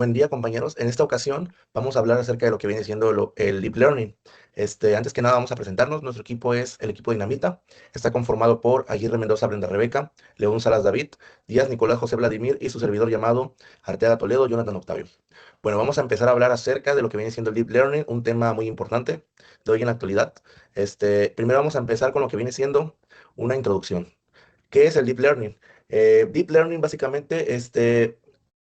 Buen día, compañeros. En esta ocasión vamos a hablar acerca de lo que viene siendo el Deep Learning. Antes que nada vamos a presentarnos. Nuestro equipo es el equipo Dinamita. Está conformado por Aguirre Mendoza, Brenda Rebeca, León Salas David, Díaz Nicolás José Vladimir y su servidor llamado Arteaga Toledo, Jonathan Octavio. Bueno, vamos a empezar a hablar acerca de lo que viene siendo el Deep Learning, un tema muy importante de hoy en la actualidad. Primero vamos a empezar con lo que viene siendo una introducción. ¿Qué es el Deep Learning? Deep Learning básicamente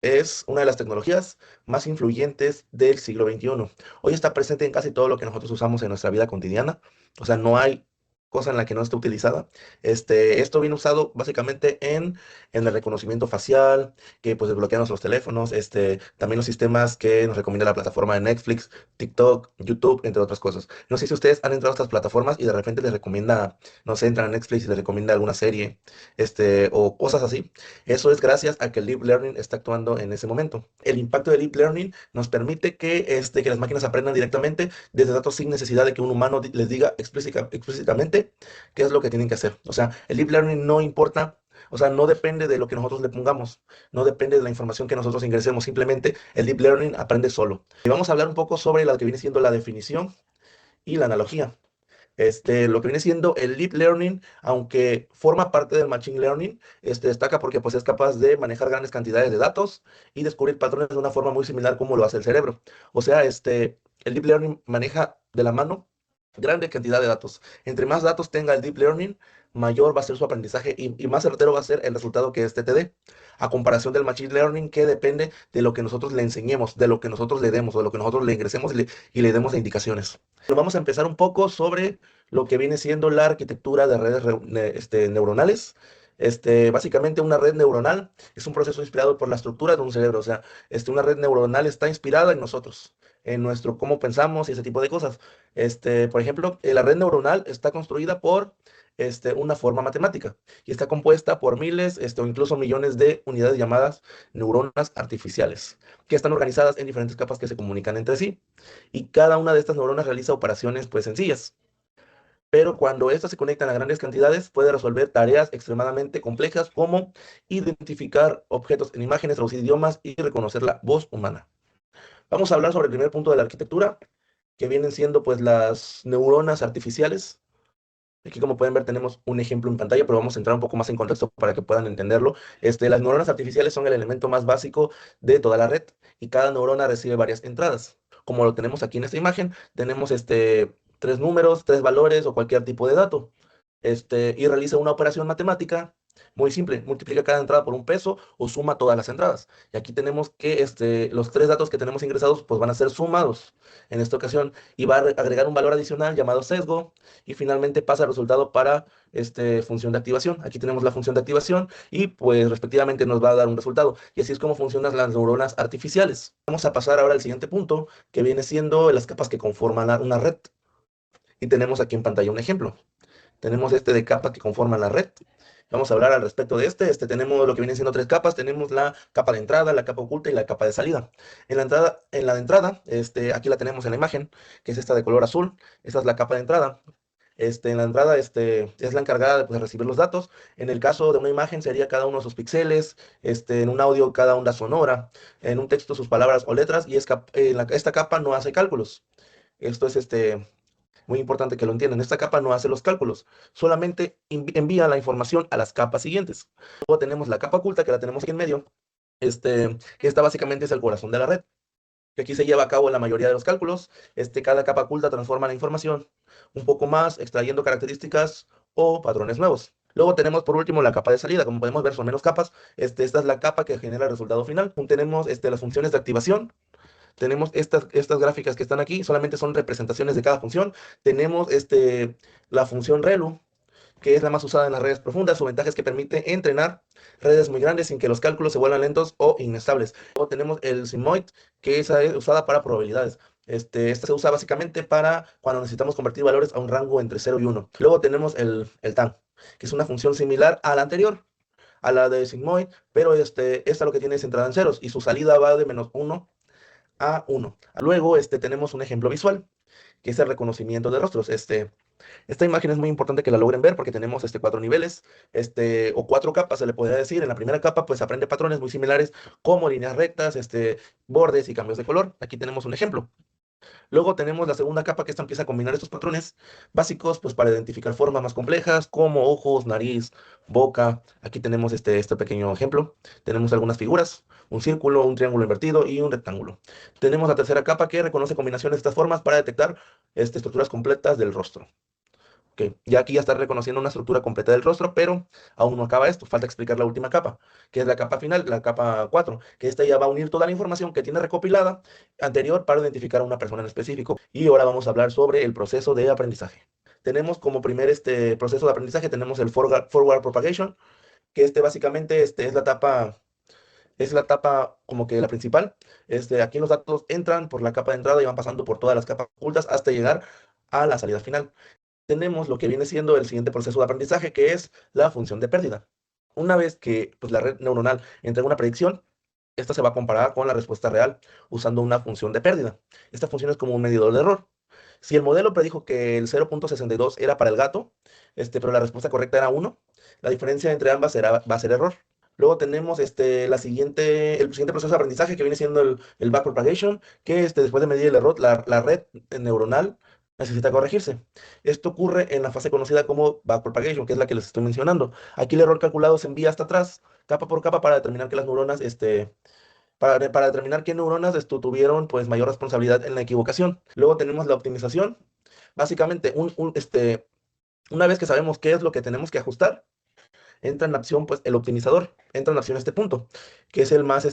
es una de las tecnologías más influyentes del siglo XXI. Hoy está presente en casi todo lo que nosotros usamos en nuestra vida cotidiana. O sea, no hay cosa en la que no esté utilizada. Esto viene usado básicamente en el reconocimiento facial, que pues desbloquea nuestros teléfonos, también los sistemas que nos recomienda la plataforma de Netflix, TikTok, YouTube, entre otras cosas. No sé si ustedes han entrado a estas plataformas y de repente les recomienda, no sé, entran a Netflix y les recomienda alguna serie, o cosas así. Eso es gracias a que el Deep Learning está actuando en ese momento. El impacto del Deep Learning nos permite que las máquinas aprendan directamente desde datos sin necesidad de que un humano les diga explícitamente qué es lo que tienen que hacer. O sea, el Deep Learning no importa, o sea, no depende de lo que nosotros le pongamos, no depende de la información que nosotros ingresemos, simplemente el Deep Learning aprende solo. Y vamos a hablar un poco sobre lo que viene siendo la definición y la analogía. Lo que viene siendo el Deep Learning, aunque forma parte del Machine Learning, destaca porque pues, es capaz de manejar grandes cantidades de datos y descubrir patrones de una forma muy similar como lo hace el cerebro. O sea, el Deep Learning maneja de la mano grande cantidad de datos. Entre más datos tenga el Deep Learning, mayor va a ser su aprendizaje y más certero va a ser el resultado que te dé, a comparación del Machine Learning que depende de lo que nosotros le enseñemos, de lo que nosotros le demos, o de lo que nosotros le ingresemos y le demos de indicaciones. Pero vamos a empezar un poco sobre lo que viene siendo la arquitectura de redes neuronales. Básicamente una red neuronal es un proceso inspirado por la estructura de un cerebro. O sea, una red neuronal está inspirada en nosotros, en nuestro cómo pensamos y ese tipo de cosas. Por ejemplo, la red neuronal está construida por una forma matemática y está compuesta por miles, o incluso millones de unidades llamadas neuronas artificiales, que están organizadas en diferentes capas que se comunican entre sí. Y cada una de estas neuronas realiza operaciones pues sencillas, pero cuando estas se conectan a grandes cantidades, puede resolver tareas extremadamente complejas como identificar objetos en imágenes, traducir idiomas y reconocer la voz humana. Vamos a hablar sobre el primer punto de la arquitectura, que vienen siendo pues las neuronas artificiales. Aquí, como pueden ver, tenemos un ejemplo en pantalla, pero vamos a entrar un poco más en contexto para que puedan entenderlo. Las neuronas artificiales son el elemento más básico de toda la red y cada neurona recibe varias entradas. Como lo tenemos aquí en esta imagen, tenemos tres números, tres valores o cualquier tipo de dato. Y realiza una operación matemática muy simple, multiplica cada entrada por un peso o suma todas las entradas. Y aquí tenemos que los tres datos que tenemos ingresados pues van a ser sumados en esta ocasión y va a agregar un valor adicional llamado sesgo y finalmente pasa el resultado para función de activación. Aquí tenemos la función de activación y pues respectivamente nos va a dar un resultado. Y así es como funcionan las neuronas artificiales. Vamos a pasar ahora al siguiente punto, que viene siendo las capas que conforman una red. Y tenemos aquí en pantalla un ejemplo. Tenemos de capas que conforman la red. Vamos a hablar al respecto de tenemos lo que vienen siendo tres capas. Tenemos la capa de entrada, la capa oculta y la capa de salida. En la de entrada, aquí la tenemos en la imagen, que es esta de color azul. Esta es la capa de entrada. En la entrada, es la encargada de pues, recibir los datos. En el caso de una imagen sería cada uno de sus píxeles, en un audio cada onda sonora, en un texto sus palabras o letras, y esta capa no hace cálculos. Esto es muy importante que lo entiendan. Esta capa no hace los cálculos, solamente envía la información a las capas siguientes. Luego tenemos la capa oculta, que la tenemos aquí en medio, que esta básicamente es el corazón de la red, que aquí se lleva a cabo la mayoría de los cálculos. Cada capa oculta transforma la información un poco más, extrayendo características o patrones nuevos. Luego tenemos por último la capa de salida. Como podemos ver, son menos capas. Esta es la capa que genera el resultado final. Tenemos las funciones de activación. Tenemos estas gráficas que están aquí, solamente son representaciones de cada función. Tenemos la función ReLU, que es la más usada en las redes profundas. Su ventaja es que permite entrenar redes muy grandes sin que los cálculos se vuelvan lentos o inestables. Luego tenemos el Sigmoid, que esa es usada para probabilidades. Esta se usa básicamente para cuando necesitamos convertir valores a un rango entre 0 y 1. Luego tenemos el TAN, que es una función similar a la anterior, a la de Sigmoid, pero esta lo que tiene es entrada en ceros y su salida va de -1 a 1. Luego tenemos un ejemplo visual, que es el reconocimiento de rostros. Esta imagen es muy importante que la logren ver porque tenemos 4 niveles, o 4 capas, se le podría decir. En la primera capa, pues aprende patrones muy similares como líneas rectas, bordes y cambios de color. Aquí tenemos un ejemplo. Luego tenemos la segunda capa que esta empieza a combinar estos patrones básicos pues para identificar formas más complejas como ojos, nariz, boca. Aquí tenemos este pequeño ejemplo. Tenemos algunas figuras, un círculo, un triángulo invertido y un rectángulo. Tenemos la tercera capa que reconoce combinaciones de estas formas para detectar estructuras completas del rostro. Ok, ya aquí ya está reconociendo una estructura completa del rostro, pero aún no acaba esto. Falta explicar la última capa, que es la capa final, la capa 4, que esta ya va a unir toda la información que tiene recopilada anterior para identificar a una persona en específico. Y ahora vamos a hablar sobre el proceso de aprendizaje. Tenemos como primer proceso de aprendizaje, tenemos el forward propagation, que básicamente es la etapa como que la principal. Aquí los datos entran por la capa de entrada y van pasando por todas las capas ocultas hasta llegar a la salida final. Tenemos lo que viene siendo el siguiente proceso de aprendizaje, que es la función de pérdida. Una vez que pues, la red neuronal entrega una predicción, esta se va a comparar con la respuesta real usando una función de pérdida. Esta función es como un medidor de error. Si el modelo predijo que el 0.62 era para el gato, pero la respuesta correcta era 1, la diferencia entre ambas va a ser error. Luego tenemos el siguiente proceso de aprendizaje que viene siendo el backpropagation, que después de medir el error, la red neuronal necesita corregirse. Esto ocurre en la fase conocida como backpropagation, que es la que les estoy mencionando. Aquí el error calculado se envía hasta atrás, capa por capa, para determinar que las neuronas, para determinar qué neuronas tuvieron pues mayor responsabilidad en la equivocación. Luego tenemos la optimización. Básicamente, una vez que sabemos qué es lo que tenemos que ajustar, entra en acción pues el optimizador, entra en acción este punto, que es el más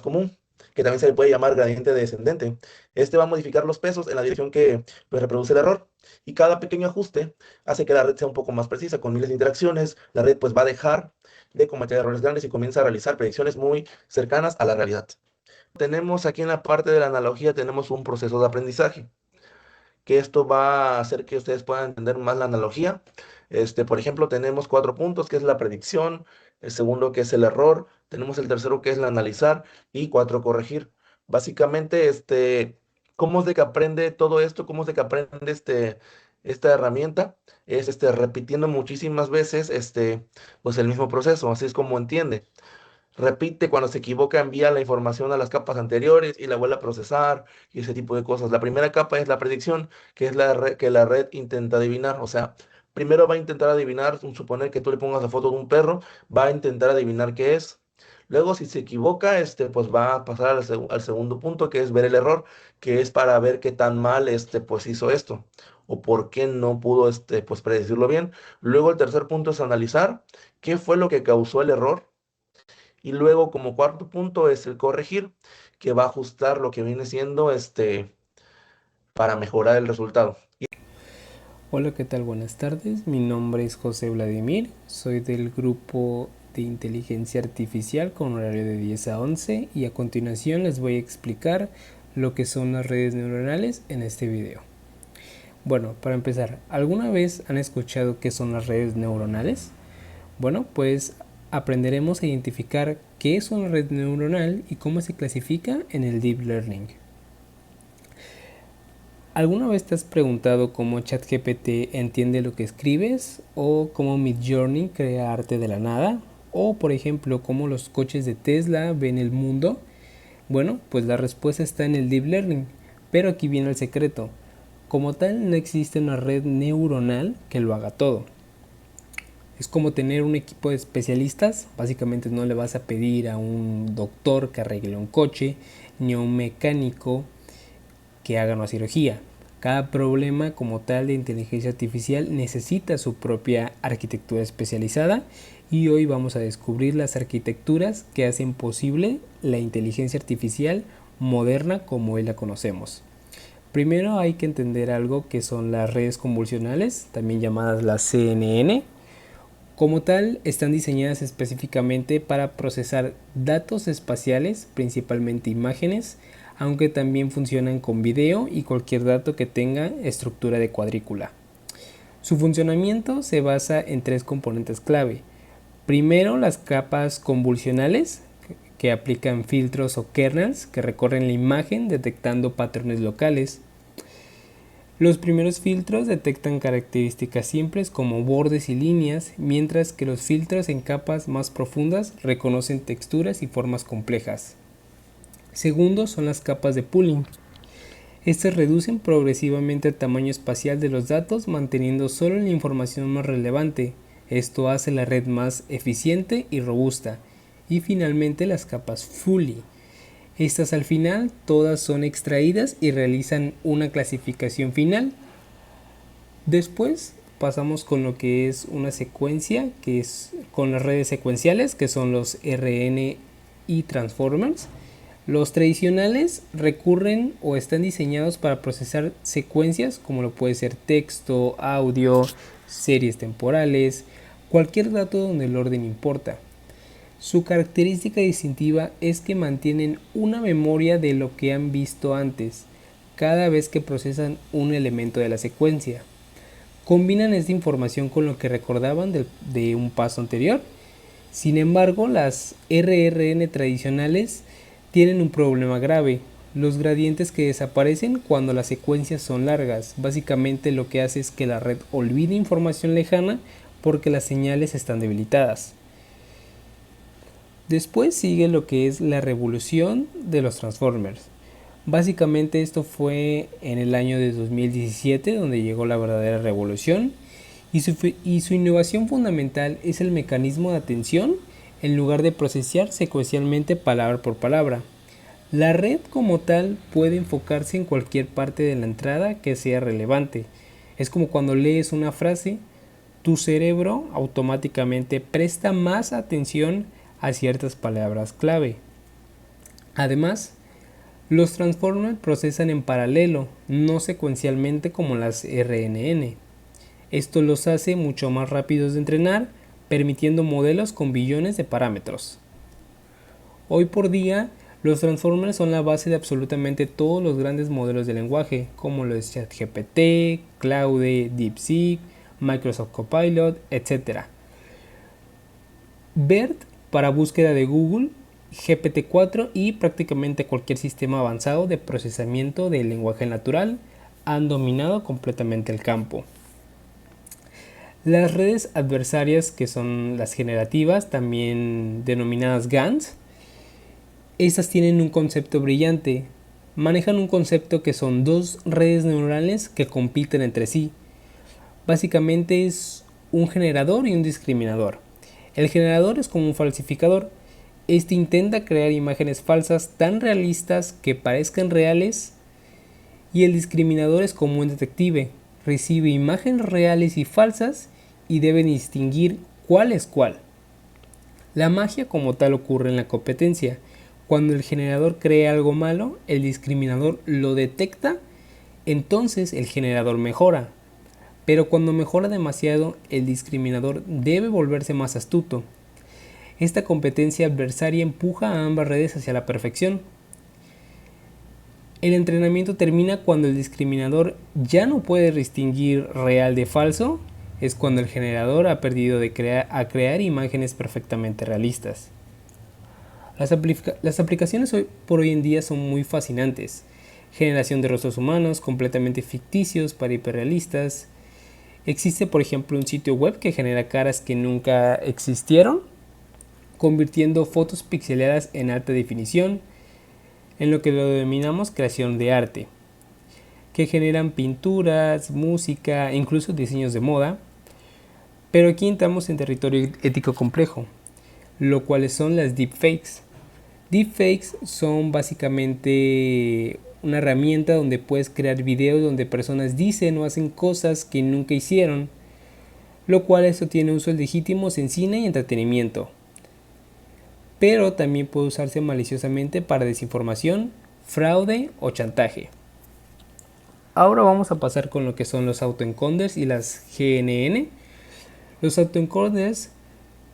común, que también se le puede llamar gradiente descendente. Este va a modificar los pesos en la dirección que pues, reproduce el error, y cada pequeño ajuste hace que la red sea un poco más precisa. Con miles de interacciones, la red pues va a dejar de cometer errores grandes y comienza a realizar predicciones muy cercanas a la realidad. Tenemos aquí en la parte de la analogía, tenemos un proceso de aprendizaje, que esto va a hacer que ustedes puedan entender más la analogía. Por ejemplo, tenemos 4 puntos, que es la predicción, el segundo, que es el error, tenemos el tercero, que es el analizar, y 4, corregir. Básicamente, ¿cómo es de que aprende todo esto? ¿Cómo es de que aprende esta herramienta? Es repitiendo muchísimas veces pues el mismo proceso, así es como entiende. Repite, cuando se equivoca, envía la información a las capas anteriores y la vuelve a procesar y ese tipo de cosas. La primera capa es la predicción, que es que la red intenta adivinar. O sea, primero va a intentar adivinar, suponer que tú le pongas la foto de un perro, va a intentar adivinar qué es. Luego, si se equivoca, pues va a pasar al segundo punto, que es ver el error, que es para ver qué tan mal, pues hizo esto, o por qué no pudo, pues predecirlo bien. Luego, el tercer punto es analizar qué fue lo que causó el error, y luego como cuarto punto es el corregir, que va a ajustar lo que viene siendo para mejorar el resultado. Hola, ¿qué tal? Buenas tardes. Mi nombre es José Vladimir. Soy del grupo de inteligencia artificial con horario de 10 a 11 y a continuación les voy a explicar lo que son las redes neuronales en este video. Bueno, para empezar, ¿alguna vez han escuchado qué son las redes neuronales? Bueno, pues aprenderemos a identificar qué es una red neuronal y cómo se clasifica en el Deep Learning. ¿Alguna vez te has preguntado cómo ChatGPT entiende lo que escribes? ¿O cómo Midjourney crea arte de la nada? ¿O por ejemplo cómo los coches de Tesla ven el mundo? Bueno, pues la respuesta está en el Deep Learning, pero aquí viene el secreto. Como tal, no existe una red neuronal que lo haga todo. Es como tener un equipo de especialistas. Básicamente no le vas a pedir a un doctor que arregle un coche, ni a un mecánico que haga una cirugía. Cada problema como tal de inteligencia artificial necesita su propia arquitectura especializada y hoy vamos a descubrir las arquitecturas que hacen posible la inteligencia artificial moderna como hoy la conocemos. Primero hay que entender algo que son las redes convolucionales, también llamadas las CNN. Como tal, están diseñadas específicamente para procesar datos espaciales, principalmente imágenes, aunque también funcionan con video y cualquier dato que tenga estructura de cuadrícula. Su funcionamiento se basa en 3 componentes clave. Primero, las capas convolucionales, que aplican filtros o kernels que recorren la imagen detectando patrones locales. Los primeros filtros detectan características simples como bordes y líneas, mientras que los filtros en capas más profundas reconocen texturas y formas complejas. Segundo son las capas de pooling. Estas reducen progresivamente el tamaño espacial de los datos, manteniendo solo la información más relevante. Esto hace la red más eficiente y robusta. Y finalmente las capas Fully. Estas al final todas son extraídas y realizan una clasificación final. Después pasamos con lo que es una secuencia, que es con las redes secuenciales, que son los RN y transformers. Los tradicionales recurren o están diseñados para procesar secuencias como lo puede ser texto, audio, series temporales, cualquier dato donde el orden importa. Su característica distintiva es que mantienen una memoria de lo que han visto antes, cada vez que procesan un elemento de la secuencia. Combinan esta información con lo que recordaban de un paso anterior. Sin embargo, las RRN tradicionales tienen un problema grave: los gradientes que desaparecen cuando las secuencias son largas. Básicamente lo que hace es que la red olvide información lejana porque las señales están debilitadas. Después sigue lo que es la revolución de los transformers. Básicamente esto fue en el año de 2017 donde llegó la verdadera revolución, y su innovación fundamental es el mecanismo de atención en lugar de procesar secuencialmente palabra por palabra. La red como tal puede enfocarse en cualquier parte de la entrada que sea relevante. Es como cuando lees una frase, tu cerebro automáticamente presta más atención a ciertas palabras clave. Además, los transformers procesan en paralelo, no secuencialmente como las RNN. Esto los hace mucho más rápidos de entrenar, permitiendo modelos con billones de parámetros. Hoy por día, los transformers son la base de absolutamente todos los grandes modelos de lenguaje, como lo es ChatGPT, Claude, DeepSeek, Microsoft Copilot, etc. BERT para búsqueda de Google, GPT-4 y prácticamente cualquier sistema avanzado de procesamiento del lenguaje natural han dominado completamente el campo. Las redes adversarias, que son las generativas, también denominadas GANs, estas tienen un concepto brillante. Manejan un concepto que son dos redes neuronales que compiten entre sí. Básicamente es un generador y un discriminador. El generador es como un falsificador. Este intenta crear imágenes falsas tan realistas que parezcan reales, y el discriminador es como un detective. Recibe imágenes reales y falsas y debe distinguir cuál es cuál. La magia como tal ocurre en la competencia. Cuando el generador cree algo malo, el discriminador lo detecta, entonces el generador mejora. Pero cuando mejora demasiado, el discriminador debe volverse más astuto. Esta competencia adversaria empuja a ambas redes hacia la perfección. El entrenamiento termina cuando el discriminador ya no puede distinguir real de falso. Es cuando el generador ha perdido de crear imágenes perfectamente realistas. Las aplicaciones por hoy en día son muy fascinantes. Generación de rostros humanos completamente ficticios para hiperrealistas. Existe, por ejemplo, un sitio web que genera caras que nunca existieron, convirtiendo fotos pixeladas en alta definición, en lo que lo denominamos creación de arte, que generan pinturas, música, incluso diseños de moda. Pero aquí entramos en territorio ético complejo, lo cuales son las deepfakes. Deepfakes son básicamente una herramienta donde puedes crear videos donde personas dicen o hacen cosas que nunca hicieron, lo cual esto tiene usos legítimos en cine y entretenimiento, pero también puede usarse maliciosamente para desinformación, fraude o chantaje. Ahora vamos a pasar con lo que son los autoencoders y las GNN. Los autoencoders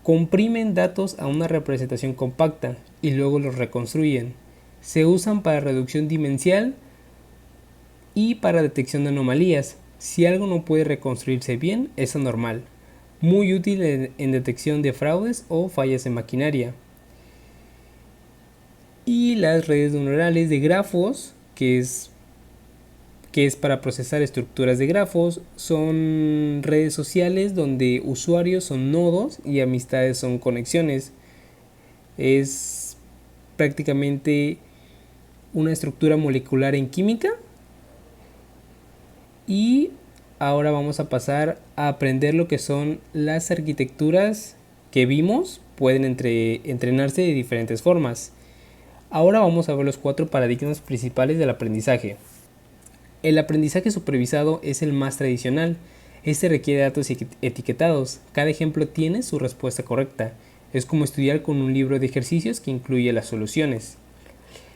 comprimen datos a una representación compacta y luego los reconstruyen. Se usan para reducción dimensional y para detección de anomalías. Si algo no puede reconstruirse bien, es anormal. Muy útil en detección de fraudes o fallas en maquinaria. Y las redes neuronales de grafos, que que es para procesar estructuras de grafos. Son redes sociales donde usuarios son nodos y amistades son conexiones. Es prácticamente una estructura molecular en química. Y ahora vamos a pasar a aprender lo que son las arquitecturas que vimos. Pueden entrenarse de diferentes formas. Ahora vamos a ver los 4 paradigmas principales del aprendizaje. El aprendizaje supervisado es el más tradicional. Este requiere datos etiquetados. Cada ejemplo tiene su respuesta correcta. Es como estudiar con un libro de ejercicios que incluye las soluciones.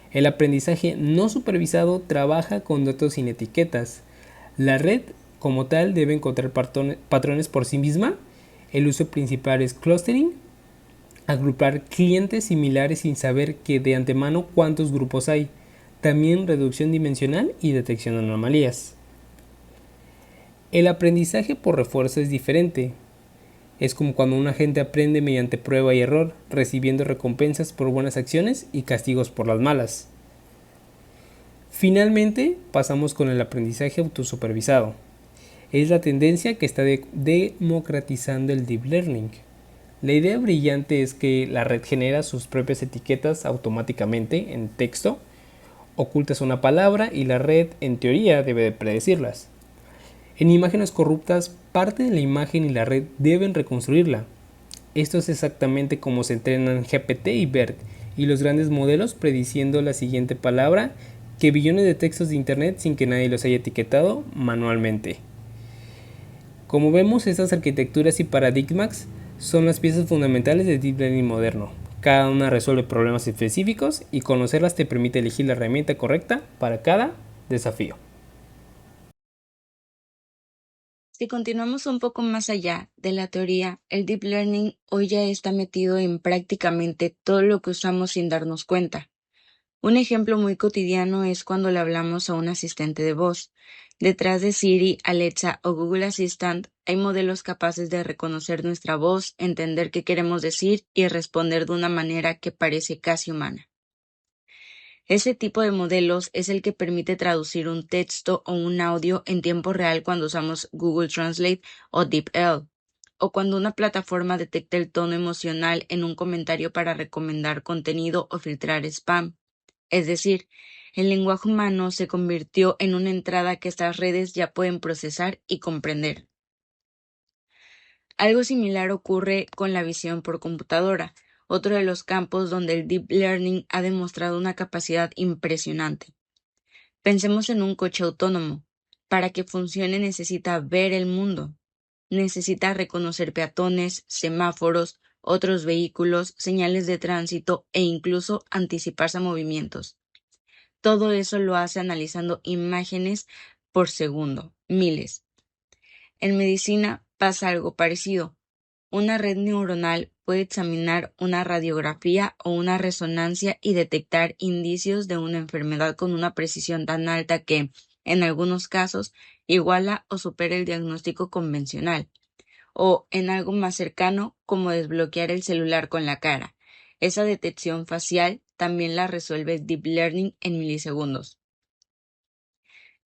El aprendizaje no supervisado trabaja con datos sin etiquetas. La red, como tal, debe encontrar patrones por sí misma. El uso principal es clustering, agrupar clientes similares sin saber que de antemano cuántos grupos hay. También reducción dimensional y detección de anomalías. El aprendizaje por refuerzo es diferente. Es como cuando un agente aprende mediante prueba y error, recibiendo recompensas por buenas acciones y castigos por las malas. Finalmente, pasamos con el aprendizaje autosupervisado. Es la tendencia que está democratizando el deep learning. La idea brillante es que la red genera sus propias etiquetas automáticamente en texto. Ocultas una palabra y la red, en teoría, debe de predecirlas. En imágenes corruptas, parte de la imagen y la red deben reconstruirla. Esto es exactamente como se entrenan GPT y BERT y los grandes modelos prediciendo la siguiente palabra que billones de textos de internet sin que nadie los haya etiquetado manualmente. Como vemos, estas arquitecturas y paradigmas son las piezas fundamentales del Deep Learning moderno. Cada una resuelve problemas específicos y conocerlas te permite elegir la herramienta correcta para cada desafío. Si continuamos un poco más allá de la teoría, el deep learning hoy ya está metido en prácticamente todo lo que usamos sin darnos cuenta. Un ejemplo muy cotidiano es cuando le hablamos a un asistente de voz. Detrás de Siri, Alexa o Google Assistant hay modelos capaces de reconocer nuestra voz, entender qué queremos decir y responder de una manera que parece casi humana. Ese tipo de modelos es el que permite traducir un texto o un audio en tiempo real cuando usamos Google Translate o DeepL, o cuando una plataforma detecta el tono emocional en un comentario para recomendar contenido o filtrar spam. Es decir, el lenguaje humano se convirtió en una entrada que estas redes ya pueden procesar y comprender. Algo similar ocurre con la visión por computadora, otro de los campos donde el deep learning ha demostrado una capacidad impresionante. Pensemos en un coche autónomo. Para que funcione necesita ver el mundo. Necesita reconocer peatones, semáforos, otros vehículos, señales de tránsito e incluso anticiparse a movimientos. Todo eso lo hace analizando imágenes por segundo, miles. En medicina pasa algo parecido. Una red neuronal puede examinar una radiografía o una resonancia y detectar indicios de una enfermedad con una precisión tan alta que, en algunos casos, iguala o supera el diagnóstico convencional, o en algo más cercano, como desbloquear el celular con la cara. Esa detección facial también la resuelve el Deep Learning en milisegundos.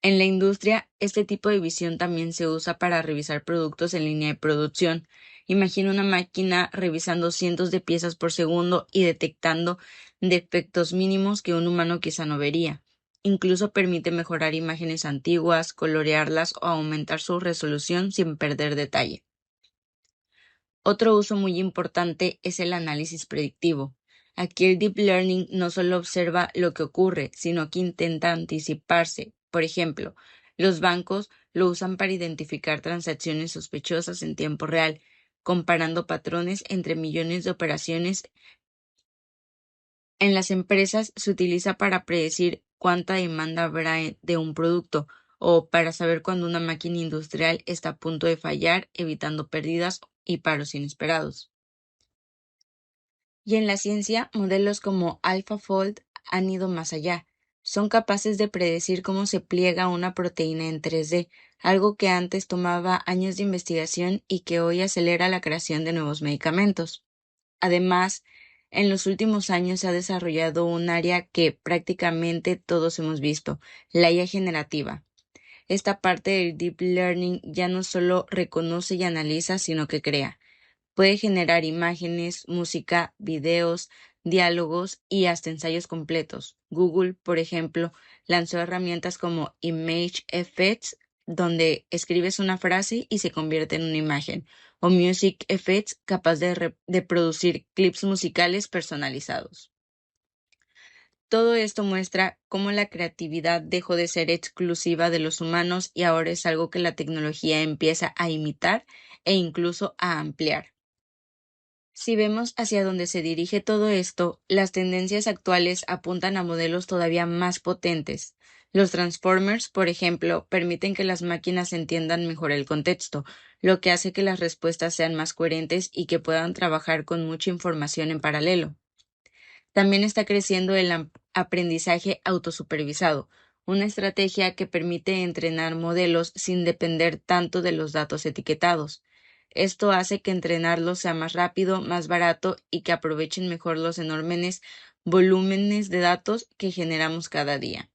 En la industria, este tipo de visión también se usa para revisar productos en línea de producción. Imagina una máquina revisando cientos de piezas por segundo y detectando defectos mínimos que un humano quizá no vería. Incluso permite mejorar imágenes antiguas, colorearlas o aumentar su resolución sin perder detalle. Otro uso muy importante es el análisis predictivo. Aquí el deep learning no solo observa lo que ocurre, sino que intenta anticiparse. Por ejemplo, los bancos lo usan para identificar transacciones sospechosas en tiempo real, comparando patrones entre millones de operaciones. En las empresas se utiliza para predecir cuánta demanda habrá de un producto o para saber cuándo una máquina industrial está a punto de fallar, evitando pérdidas y paros inesperados. Y en la ciencia, modelos como AlphaFold han ido más allá. Son capaces de predecir cómo se pliega una proteína en 3D, algo que antes tomaba años de investigación y que hoy acelera la creación de nuevos medicamentos. Además, en los últimos años se ha desarrollado un área que prácticamente todos hemos visto, la IA generativa. Esta parte del Deep Learning ya no solo reconoce y analiza, sino que crea. Puede generar imágenes, música, videos, diálogos y hasta ensayos completos. Google, por ejemplo, lanzó herramientas como Image Effects, donde escribes una frase y se convierte en una imagen, o Music Effects, capaz de producir clips musicales personalizados. Todo esto muestra cómo la creatividad dejó de ser exclusiva de los humanos y ahora es algo que la tecnología empieza a imitar e incluso a ampliar. Si vemos hacia dónde se dirige todo esto, las tendencias actuales apuntan a modelos todavía más potentes. Los Transformers, por ejemplo, permiten que las máquinas entiendan mejor el contexto, lo que hace que las respuestas sean más coherentes y que puedan trabajar con mucha información en paralelo. También está creciendo el aprendizaje autosupervisado, una estrategia que permite entrenar modelos sin depender tanto de los datos etiquetados. Esto hace que entrenarlos sea más rápido, más barato y que aprovechen mejor los enormes volúmenes de datos que generamos cada día.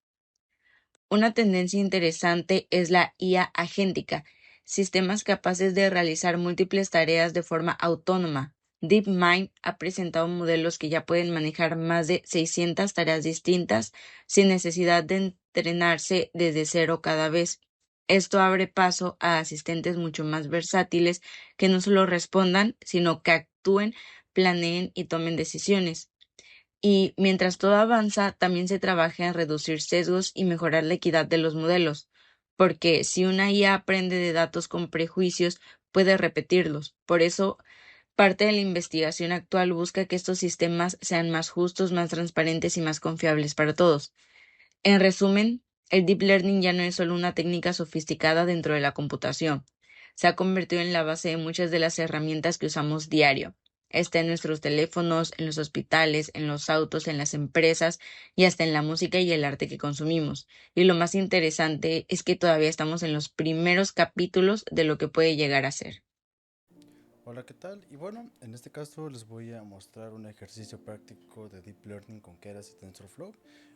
Una tendencia interesante es la IA agéntica, sistemas capaces de realizar múltiples tareas de forma autónoma. DeepMind ha presentado modelos que ya pueden manejar más de 600 tareas distintas sin necesidad de entrenarse desde cero cada vez. Esto abre paso a asistentes mucho más versátiles que no solo respondan, sino que actúen, planeen y tomen decisiones. Y mientras todo avanza, también se trabaja en reducir sesgos y mejorar la equidad de los modelos, porque si una IA aprende de datos con prejuicios, puede repetirlos. Por eso, parte de la investigación actual busca que estos sistemas sean más justos, más transparentes y más confiables para todos. En resumen, el Deep Learning ya no es solo una técnica sofisticada dentro de la computación. Se ha convertido en la base de muchas de las herramientas que usamos diario. Está en nuestros teléfonos, en los hospitales, en los autos, en las empresas y hasta en la música y el arte que consumimos. Y lo más interesante es que todavía estamos en los primeros capítulos de lo que puede llegar a ser. Hola, ¿qué tal? Y bueno, en este caso les voy a mostrar un ejercicio práctico de Deep Learning con Keras y TensorFlow.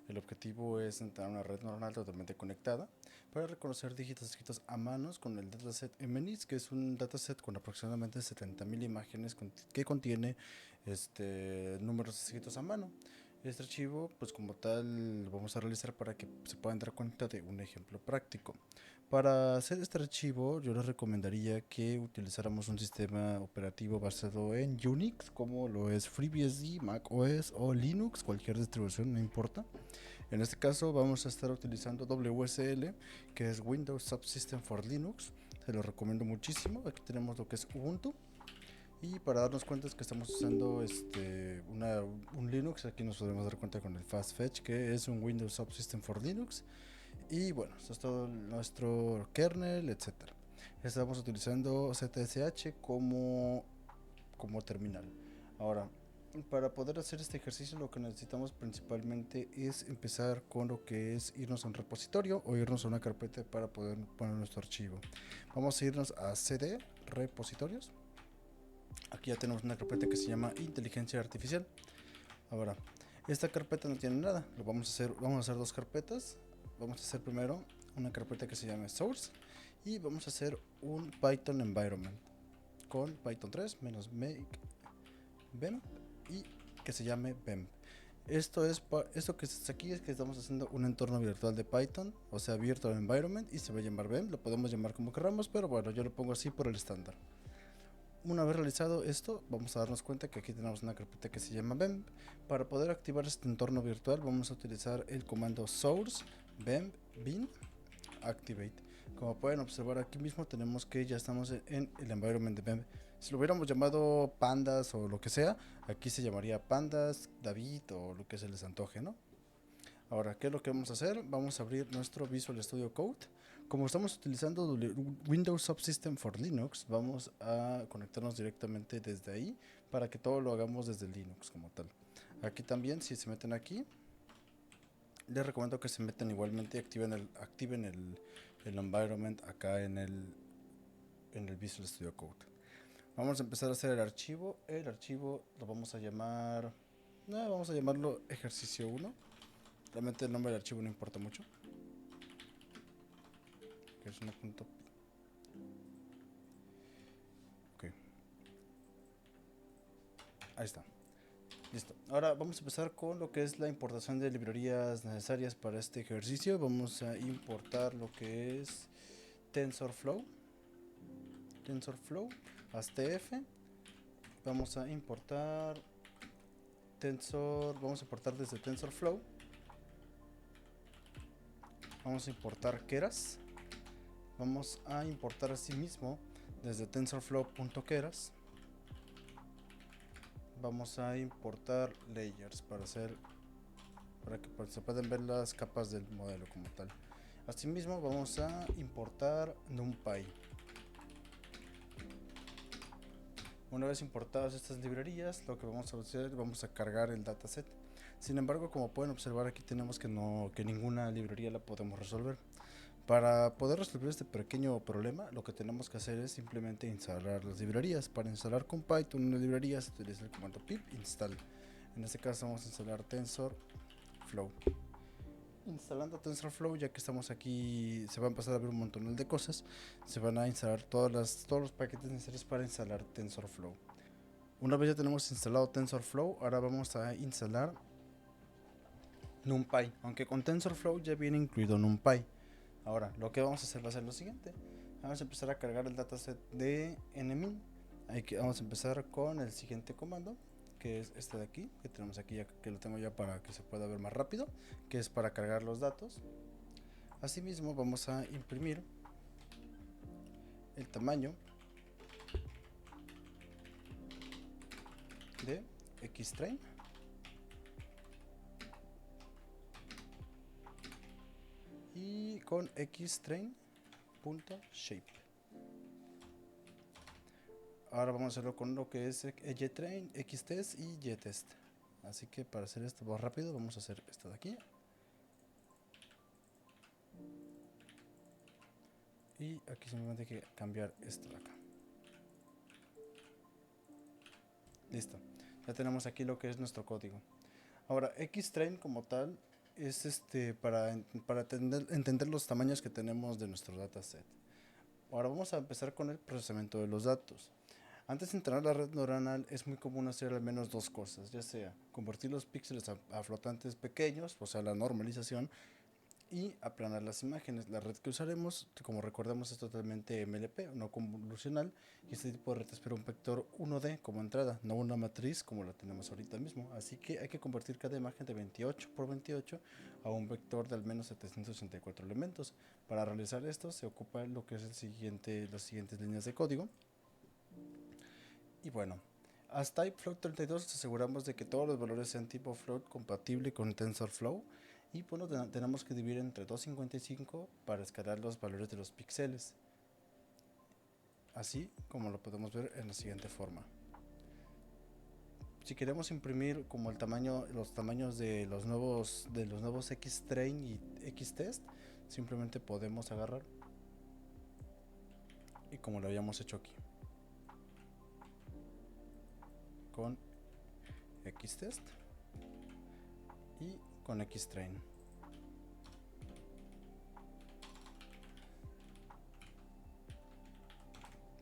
El objetivo es entrar a una red neuronal totalmente conectada para reconocer dígitos escritos a manos con el dataset MNIST, que es un dataset con aproximadamente 70.000 imágenes que contiene números escritos a mano. Este archivo, pues como tal, lo vamos a realizar para que se puedan dar cuenta de un ejemplo práctico. Para hacer este archivo, yo les recomendaría que utilizáramos un sistema operativo basado en Unix, como lo es FreeBSD, macOS o Linux, cualquier distribución, no importa. En este caso vamos a estar utilizando WSL, que es Windows Subsystem for Linux. Se lo recomiendo muchísimo. Aquí tenemos lo que es Ubuntu. Y para darnos cuenta es que estamos usando un Linux. Aquí nos podemos dar cuenta con el FastFetch, que es un Windows Subsystem for Linux. Y bueno, esto es todo nuestro kernel, etcétera. Estamos utilizando ZSH como terminal. Ahora, para poder hacer este ejercicio lo que necesitamos principalmente es empezar con lo que es irnos a un repositorio o irnos a una carpeta para poder poner nuestro archivo. Vamos a irnos a CD, repositorios. Aquí ya tenemos una carpeta que se llama inteligencia artificial. Ahora, esta carpeta no tiene nada. Vamos a hacer dos carpetas. Vamos a hacer primero una carpeta que se llame source y vamos a hacer un Python environment con Python 3 menos make bemp y que se llame bemp. Esto que está aquí es que estamos haciendo un entorno virtual de Python, o sea, virtual environment, y se va a llamar bemp. Lo podemos llamar como queramos, pero bueno, yo lo pongo así por el estándar. Una vez realizado esto, vamos a darnos cuenta que aquí tenemos una carpeta que se llama bemp. Para poder activar este entorno virtual vamos a utilizar el comando source bemp bin activate. Como pueden observar aquí mismo tenemos que ya estamos en el environment de bemp. Si lo hubiéramos llamado pandas o lo que sea, aquí se llamaría pandas, David o lo que se les antoje, ¿no? Ahora, ¿qué es lo que vamos a hacer? Vamos a abrir nuestro Visual Studio Code. Como estamos utilizando Windows Subsystem for Linux, vamos a conectarnos directamente desde ahí para que todo lo hagamos desde Linux como tal. Aquí también, si se meten aquí, les recomiendo que se metan igualmente y activen el environment acá en el Visual Studio Code. Vamos a empezar a hacer el archivo. El archivo lo vamos a llamarlo ejercicio 1. Realmente el nombre del archivo no importa mucho. que es una punto. Ok, ahí está. Listo. Ahora vamos a empezar con lo que es la importación de librerías necesarias para este ejercicio. Vamos a importar lo que es TensorFlow, ASTF. Vamos a importar vamos a importar desde TensorFlow. Vamos a importar Keras. Vamos a importar asimismo desde TensorFlow.keras. Vamos a importar layers para que se puedan ver las capas del modelo como tal. Asimismo vamos a importar NumPy. Una vez importadas estas librerías, lo que vamos a hacer, vamos a cargar el dataset. Sin embargo, como pueden observar, aquí tenemos que ninguna librería la podemos resolver. Para poder resolver este pequeño problema, lo que tenemos que hacer es simplemente instalar las librerías. Para instalar con Python una librería se utiliza el comando pip install. En este caso vamos a instalar TensorFlow. Instalando TensorFlow, ya que estamos aquí, se va a empezar a ver un montón de cosas. Se van a instalar todos los paquetes necesarios para instalar TensorFlow. Una vez ya tenemos instalado TensorFlow, ahora vamos a instalar NumPy. Aunque con TensorFlow ya viene incluido NumPy. Ahora, lo que vamos a hacer va a ser lo siguiente. Vamos a empezar a cargar el dataset de nmin. Vamos a empezar con el siguiente comando, que es este de aquí, que tenemos aquí, ya que lo tengo ya para que se pueda ver más rápido, que es para cargar los datos. Asimismo vamos a imprimir el tamaño de xtrain y con xtrain.shape. Ahora vamos a hacerlo con lo que es ytrain, xtest y ytest. Así que para hacer esto más rápido vamos a hacer esto de aquí. Y aquí simplemente hay que cambiar esto de acá. Listo. Ya tenemos aquí lo que es nuestro código. Ahora, xtrain como tal es para entender los tamaños que tenemos de nuestro dataset. Ahora vamos a empezar con el procesamiento de los datos. Antes de entrenar la red neuronal es muy común hacer al menos dos cosas, ya sea convertir los píxeles a flotantes pequeños, o sea la normalización, y aplanar las imágenes. La red que usaremos, como recordamos, es totalmente MLP, no convolucional, y este tipo de red espera un vector 1D como entrada, no una matriz como la tenemos ahorita mismo. Así que hay que convertir cada imagen de 28 por 28 a un vector de al menos 784 elementos. Para realizar esto se ocupa lo que es las siguientes líneas de código. Y bueno, hasta float 32 aseguramos de que todos los valores sean tipo float compatible con TensorFlow. Y bueno, tenemos que dividir entre 255 para escalar los valores de los píxeles, así como lo podemos ver en la siguiente forma. Si queremos imprimir como los tamaños de los nuevos xtrain y xtest, simplemente podemos agarrar y como lo habíamos hecho aquí con xtest y con xtrain.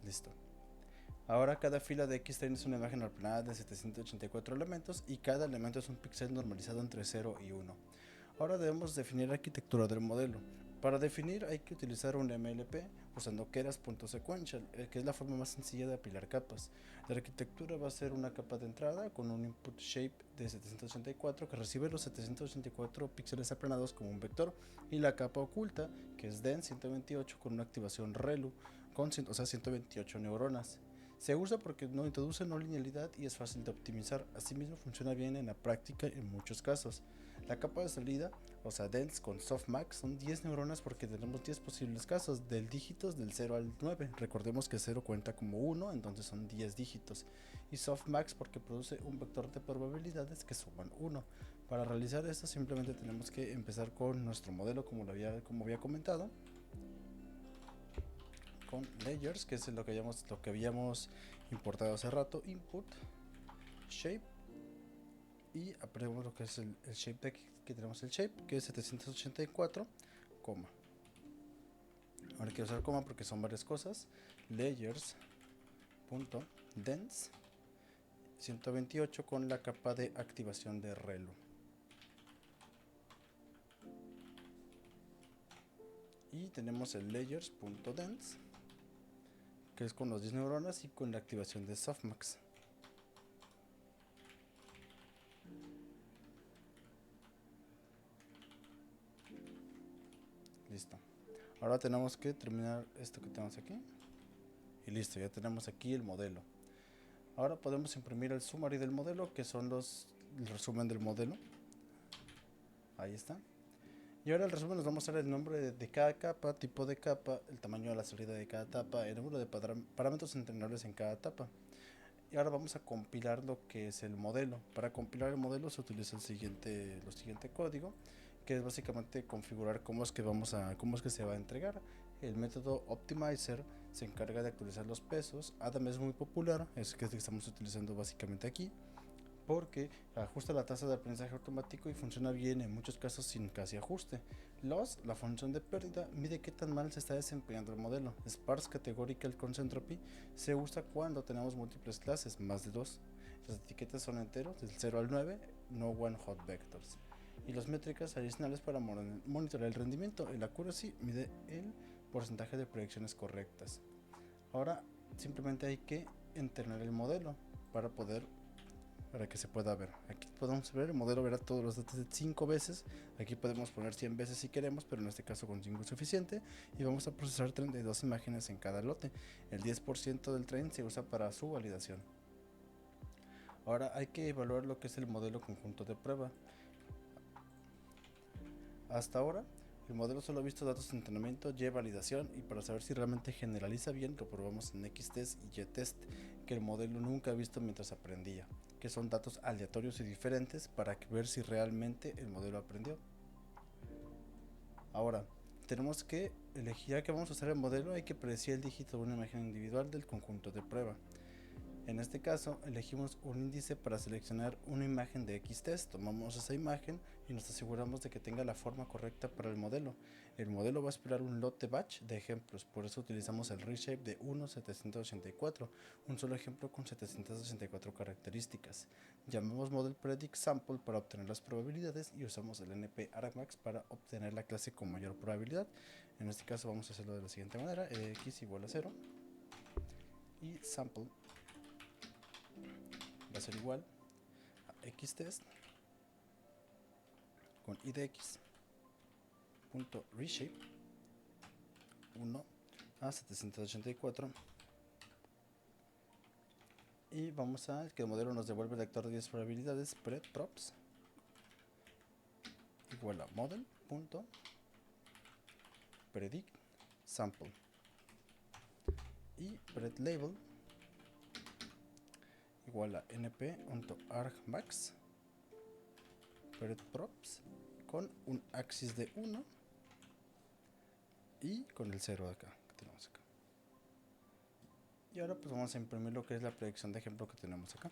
Listo. Ahora cada fila de xtrain es una imagen aplanada de 784 elementos y cada elemento es un píxel normalizado entre 0 y 1. Ahora debemos definir la arquitectura del modelo. Para definir hay que utilizar un MLP usando keras.sequential, que es la forma más sencilla de apilar capas. La arquitectura va a ser una capa de entrada con un input shape de 784 que recibe los 784 píxeles aplanados como un vector, y la capa oculta que es den 128 con una activación relu con 128 neuronas. Se usa porque no introduce no linealidad y es fácil de optimizar. Asimismo funciona bien en la práctica en muchos casos. La capa de salida, o sea dense con softmax, son 10 neuronas porque tenemos 10 posibles casos del dígitos del 0 al 9. Recordemos que 0 cuenta como 1, entonces son 10 dígitos. Y softmax porque produce un vector de probabilidades que suman 1. Para realizar esto simplemente tenemos que empezar con nuestro modelo como había comentado, con layers, que es lo que habíamos importado hace rato, input, shape, y aprendemos lo que es el shape de aquí, que tenemos el shape, que es 784, Ahora quiero usar coma porque son varias cosas. Layers.dense 128 con la capa de activación de ReLU. Y tenemos el layers.dense, que es con los 10 neuronas y con la activación de softmax. Listo. Ahora tenemos que terminar esto que tenemos aquí. Y listo, ya tenemos aquí el modelo. Ahora podemos imprimir el summary del modelo, que son el resumen del modelo. Ahí está. Y ahora el resumen nos va a mostrar el nombre de cada capa, tipo de capa, el tamaño de la salida de cada etapa, el número de parámetros entrenables en cada etapa. Y ahora vamos a compilar lo que es el modelo. Para compilar el modelo se utiliza lo siguiente código, que es básicamente configurar cómo es que se va a entregar. El método optimizer se encarga de actualizar los pesos. Adam es muy popular, es que estamos utilizando básicamente aquí, porque ajusta la tasa de aprendizaje automático y funciona bien en muchos casos sin casi ajuste. Loss, la función de pérdida, mide qué tan mal se está desempeñando el modelo. Sparse Categorical Concentropy se usa cuando tenemos múltiples clases, más de 2. Las etiquetas son enteros, del 0 al 9, no one hot vectors. Y las métricas adicionales para monitorear el rendimiento. El accuracy mide el porcentaje de predicciones correctas. Ahora simplemente hay que entrenar el modelo para que se pueda ver. Aquí podemos ver, el modelo verá todos los datos 5 veces. Aquí podemos poner 100 veces si queremos, pero en este caso con 5 es suficiente. Y vamos a procesar 32 imágenes en cada lote. El 10% del train se usa para su validación. Ahora hay que evaluar lo que es el modelo conjunto de prueba. Hasta ahora el modelo solo ha visto datos de entrenamiento, Y validación, y para saber si realmente generaliza bien lo probamos en X-test y Y-test, que el modelo nunca ha visto mientras aprendía, que son datos aleatorios y diferentes para ver si realmente el modelo aprendió. Ahora tenemos que elegir, ya que vamos a usar el modelo, hay que predecir el dígito de una imagen individual del conjunto de prueba. En este caso elegimos un índice para seleccionar una imagen de X-test, tomamos esa imagen y nos aseguramos de que tenga la forma correcta para el modelo. El modelo va a esperar un lote batch de ejemplos, por eso utilizamos el reshape de 1.784, un solo ejemplo con 784 características. Llamamos model predict sample para obtener las probabilidades y usamos el np argmax para obtener la clase con mayor probabilidad. En este caso vamos a hacerlo de la siguiente manera: x igual a 0 y sample va a ser igual a xtest con i de x punto reshape 1 a 784, y vamos a que el modelo nos devuelve el vector de 10 probabilidades predprops igual a model punto predict sample y predlabel igual a np.argmax predprops con un axis de 1 y con el 0 de acá que tenemos acá. Y ahora pues vamos a imprimir lo que es la predicción de ejemplo que tenemos acá.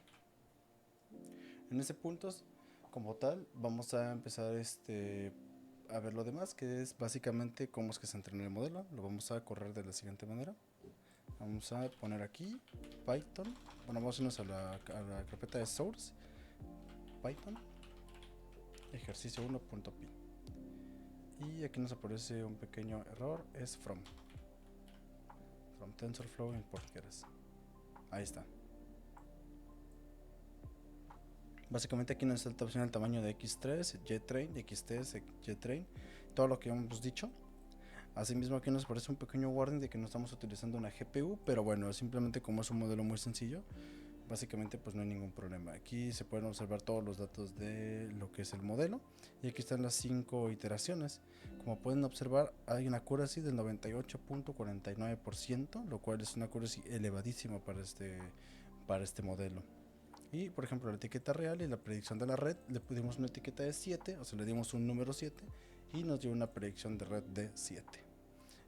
En este punto como tal vamos a empezar a ver lo demás, que es básicamente cómo es que se entrena el modelo. Lo vamos a correr de la siguiente manera. Vamos a poner aquí Python, bueno, vamos a irnos a la carpeta de source, Python ejercicio 1.py, y aquí nos aparece un pequeño error, es from TensorFlow import keras. Ahí está. Básicamente aquí nos está opción el tamaño de X3, JTrain, XTS, JTrain, todo lo que hemos dicho. Asimismo aquí nos aparece un pequeño warning de que no estamos utilizando una GPU, pero bueno, simplemente como es un modelo muy sencillo, básicamente pues no hay ningún problema. Aquí se pueden observar todos los datos de lo que es el modelo y aquí están las 5 iteraciones. Como pueden observar, hay una accuracy del 98.49%, lo cual es una accuracy elevadísima para este modelo. Y por ejemplo la etiqueta real y la predicción de la red le pusimos una etiqueta de 7, o sea le dimos un número 7 y nos dio una predicción de red de 7.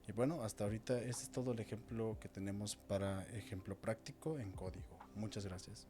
Y bueno, hasta ahorita ese es todo el ejemplo que tenemos para ejemplo práctico en código. Muchas gracias.